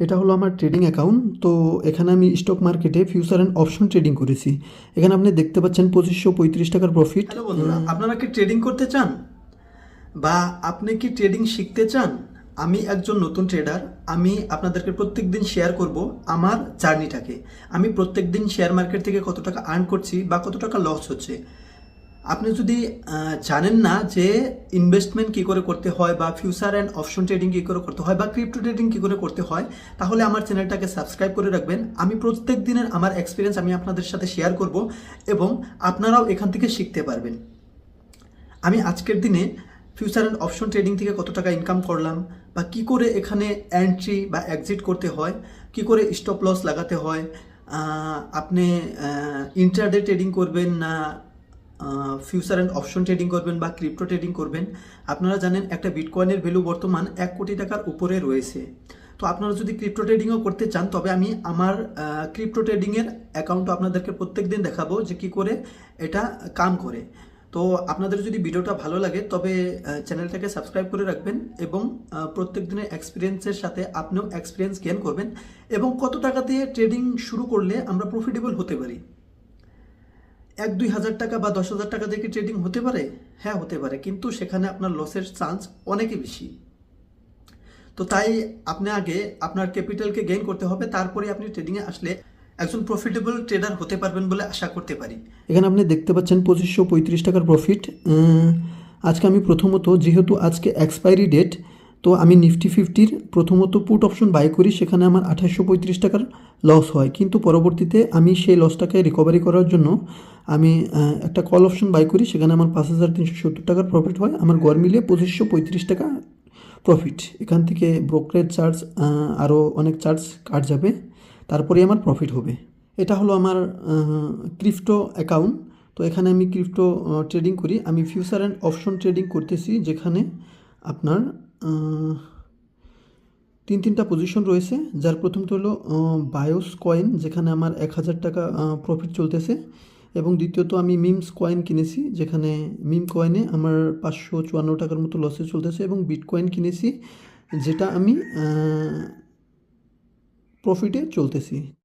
এটা হলো আমার ট্রেডিং অ্যাকাউন্ট। তো এখানে আমি স্টক মার্কেটে ফিউচার অ্যান্ড অপশন ট্রেডিং করেছি। এখানে আপনি দেখতে পাচ্ছেন 2535 টাকার প্রফিট। হ্যালো বন্ধুরা, আপনারা কি ট্রেডিং করতে চান বা আপনি কি ট্রেডিং শিখতে চান? আমি একজন নতুন ট্রেডার। আমি আপনাদেরকে প্রত্যেকদিন শেয়ার করব আমার জার্নিটাকে। আমি প্রত্যেকদিন শেয়ার মার্কেট থেকে কত টাকা আর্ন করছি বা কত টাকা লস হচ্ছে। আপনি যদি জানেন না যে ইনভেস্টমেন্ট কী করে করতে হয় বা ফিউচার অ্যান্ড অপশন ট্রেডিং কী করে করতে হয় বা ক্রিপ্টো ট্রেডিং কী করে করতে হয়, তাহলে আমার চ্যানেলটাকে সাবস্ক্রাইব করে রাখবেন। আমি প্রত্যেক দিনের আমার এক্সপিরিয়েন্স আমি আপনাদের সাথে শেয়ার করব এবং আপনারাও এখান থেকে শিখতে পারবেন। আমি আজকের দিনে ফিউচার অ্যান্ড অপশন ট্রেডিং থেকে কত টাকা ইনকাম করলাম বা কি করে এখানে এন্ট্রি বা এক্সিট করতে হয়, কি করে স্টপ লস লাগাতে হয়, আপনি ইন্টারডে ট্রেডিং করবেন না ফিউচার অ্যান্ড অপশন ট্রেডিং করবেন বা ক্রিপ্টো ট্রেডিং করবেন। আপনারা জানেন একটা বিটকয়েনের ভ্যালু বর্তমান 1 কোটি টাকার উপরে রয়েছে। তো আপনারা যদি ক্রিপ্টো ট্রেডিংও করতে চান, তবে আমি আমার ক্রিপ্টো ট্রেডিংয়ের অ্যাকাউন্টও আপনাদেরকে প্রত্যেক দিন দেখাবো যে কী করে এটা কাম করে। তো আপনাদের যদি ভিডিওটা ভালো লাগে তবে চ্যানেলটাকে সাবস্ক্রাইব করে রাখবেন এবং প্রত্যেক দিনের এক্সপিরিয়েন্সের সাথে আপনিও এক্সপিরিয়েন্স গেইন করবেন এবং কত টাকা দিয়ে ট্রেডিং শুরু করলে আমরা প্রফিটেবল হতে পারি। 1-2 হাজার টাকা বা 10,000 টাকা দিয়ে কি ট্রেডিং হতে পারে? হ্যাঁ, হতে পারে, কিন্তু সেখানে আপনার লসের চান্স অনেকই বেশি। তো তাই আপনি আগে আপনার ক্যাপিটালকে গেইন করতে হবে, তারপরে আপনি ট্রেডিংয়ে আসলে একজন প্রফিটেবল ট্রেডার হতে পারবেন বলে আশা করতে পারি। এখানে আপনি দেখতে পাচ্ছেন 2535 টাকার প্রফিট। আজকে আমি প্রথমত, যেহেতু আজকে এক্সপায়ারি ডেট, তো আমি নিফটি 50-র প্রথমত পুট অপশন বাই করি, সেখানে আমার 2835 টাকার লস হয়, কিন্তু পরবর্তীতে আমি সেই লসটাকে রিকভারি করার জন্য আমি একটা কল অপশন বাই করি, সেখানে আমার 5370 টাকার প্রফিট হয়। আমার গড় মিলিয়ে 2535 টাকা প্রফিট। এখান থেকে ব্রোকারেজ চার্জ আরও অনেক চার্জ কাট যাবে, তারপরে আমার প্রফিট হবে। এটা হলো আমার ক্রিপ্টো অ্যাকাউন্ট। তো এখানে আমি ক্রিপ্টো ট্রেডিং করি। আমি ফিউচার অ্যান্ড অপশন ট্রেডিং করতেছি, যেখানে আপনার তিনটা পজিশন রয়েছে। যার প্রথমটা হলো বায়োস কয়েন, যেখানে আমার 1000 টাকা প্রফিট চলতেছে, এবং দ্বিতীয়ত আমি মিমস কয়েন কিনেছি, যেখানে মিম কয়েনে আমার 554 টাকার মতো লসে চলতেছে, এবং বিটকয়েন কিনেছি, যেটা আমি প্রফিটে চলতেছি।